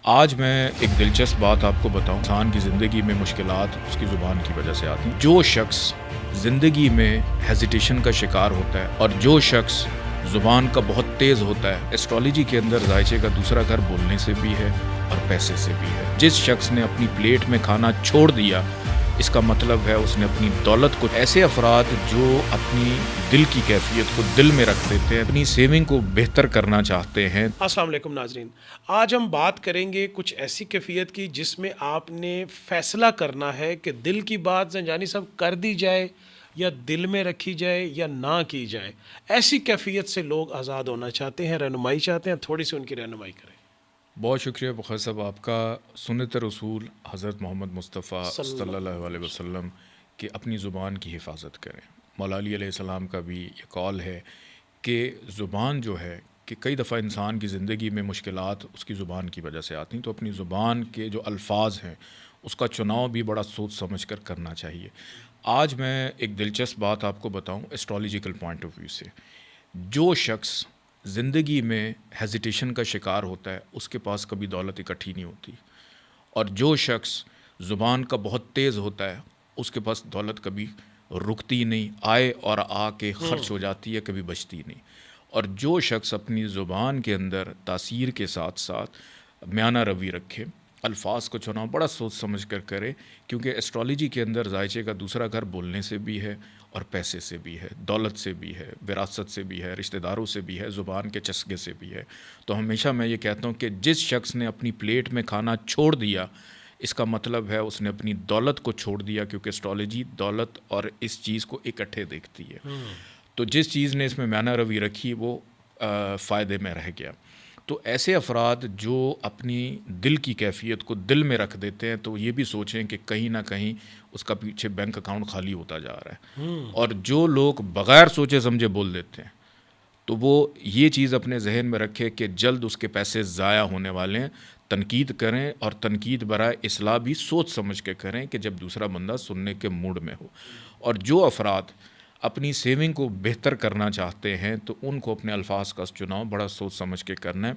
آج میں ایک دلچسپ بات آپ کو بتاؤں. انسان کی زندگی میں مشکلات اس کی زبان کی وجہ سے آتی ہیں. جو شخص زندگی میں ہیزیٹیشن کا شکار ہوتا ہے اور جو شخص زبان کا بہت تیز ہوتا ہے، ایسٹرالوجی کے اندر ذائچے کا دوسرا گھر بولنے سے بھی ہے اور پیسے سے بھی ہے. جس شخص نے اپنی پلیٹ میں کھانا چھوڑ دیا، اس کا مطلب ہے اس نے اپنی دولت کو. ایسے افراد جو اپنی دل کی کیفیت کو دل میں رکھ دیتے ہیں، اپنی سیونگ کو بہتر کرنا چاہتے ہیں. السلام علیکم ناظرین. آج ہم بات کریں گے کچھ ایسی کیفیت کی جس میں آپ نے فیصلہ کرنا ہے کہ دل کی بات زنجانی صاحب کر دی جائے یا دل میں رکھی جائے یا نہ کی جائے. ایسی کیفیت سے لوگ آزاد ہونا چاہتے ہیں، رہنمائی چاہتے ہیں. تھوڑی سی ان کی رہنمائی کریں. بہت شکریہ بخیر صاحب آپ کا. سنت رسول حضرت محمد مصطفیٰ صلی اللہ علیہ وسلم کہ اپنی زبان کی حفاظت کریں. مولا علی علیہ السلام کا بھی یہ قول ہے کہ زبان جو ہے کہ کئی دفعہ انسان کی زندگی میں مشکلات اس کی زبان کی وجہ سے آتی ہیں، تو اپنی زبان کے جو الفاظ ہیں اس کا چناؤ بھی بڑا سوچ سمجھ کر کرنا چاہیے. آج میں ایک دلچسپ بات آپ کو بتاؤں ایسٹرالوجیکل پوائنٹ آف ویو سے. جو شخص زندگی میں ہیزیٹیشن کا شکار ہوتا ہے، اس کے پاس کبھی دولت اکٹھی نہیں ہوتی. اور جو شخص زبان کا بہت تیز ہوتا ہے، اس کے پاس دولت کبھی رکتی نہیں، آئے اور آ کے خرچ ہو جاتی ہے، کبھی بچتی نہیں. اور جو شخص اپنی زبان کے اندر تاثیر کے ساتھ ساتھ میانہ روی رکھے، الفاظ کو چناؤ بڑا سوچ سمجھ کر کرے، کیونکہ ایسٹرالوجی کے اندر ذائچے کا دوسرا گھر بولنے سے بھی ہے اور پیسے سے بھی ہے، دولت سے بھی ہے، وراثت سے بھی ہے، رشتہ داروں سے بھی ہے، زبان کے چسکے سے بھی ہے. تو ہمیشہ میں یہ کہتا ہوں کہ جس شخص نے اپنی پلیٹ میں کھانا چھوڑ دیا، اس کا مطلب ہے اس نے اپنی دولت کو چھوڑ دیا، کیونکہ ایسٹرالوجی دولت اور اس چیز کو اکٹھے دیکھتی ہے. تو جس چیز نے اس میں میانہ روی رکھی وہ فائدے میں رہ گیا. تو ایسے افراد جو اپنی دل کی کیفیت کو دل میں رکھ دیتے ہیں، تو یہ بھی سوچیں کہ کہیں نہ کہیں اس کا پیچھے بینک اکاؤنٹ خالی ہوتا جا رہا ہے. اور جو لوگ بغیر سوچے سمجھے بول دیتے ہیں، تو وہ یہ چیز اپنے ذہن میں رکھے کہ جلد اس کے پیسے ضائع ہونے والے ہیں. تنقید کریں، اور تنقید برائے اصلاح بھی سوچ سمجھ کے کریں کہ جب دوسرا بندہ سننے کے موڈ میں ہو. اور جو افراد اپنی سیونگ کو بہتر کرنا چاہتے ہیں، تو ان کو اپنے الفاظ کا چناؤ بڑا سوچ سمجھ کے کرنا ہے.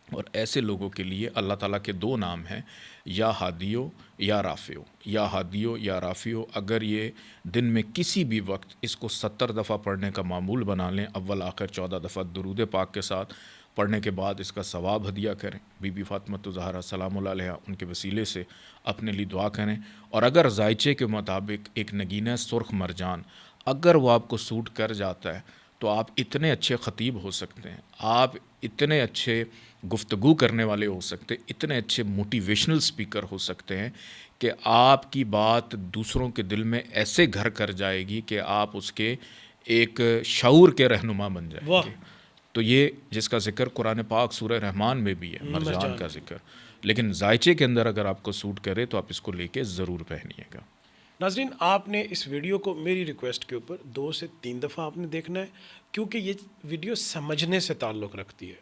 اور ایسے لوگوں کے لیے اللہ تعالیٰ کے دو نام ہیں، یا ہادیو یا رافیو. یا ہادیو یا رافیو، اگر یہ دن میں کسی بھی وقت اس کو 70 دفعہ پڑھنے کا معمول بنا لیں، اول آخر 14 دفعہ درود پاک کے ساتھ پڑھنے کے بعد اس کا ثواب ہدیہ کریں. بی بی فاطمہ زہرا سلام اللہ علیہ ان کے وسیلے سے اپنے لیے دعا کریں. اور اگر ذائچے کے مطابق ایک نگینہ سرخ مرجان اگر وہ آپ کو سوٹ کر جاتا ہے، تو آپ اتنے اچھے خطیب ہو سکتے ہیں، آپ اتنے اچھے گفتگو کرنے والے ہو سکتے، اتنے اچھے موٹیویشنل سپیکر ہو سکتے ہیں کہ آپ کی بات دوسروں کے دل میں ایسے گھر کر جائے گی کہ آپ اس کے ایک شعور کے رہنما بن جائیں واہ. گے. تو یہ جس کا ذکر قرآن پاک سورہ رحمان میں بھی ہے، مرجان کا ذکر. لیکن ذائچے کے اندر اگر آپ کو سوٹ کرے تو آپ اس کو لے کے ضرور پہنیے گا. ناظرین، آپ نے اس ویڈیو کو میری ریکویسٹ کے اوپر 2 سے 3 دفعہ آپ نے دیکھنا ہے، کیونکہ یہ ویڈیو سمجھنے سے تعلق رکھتی ہے.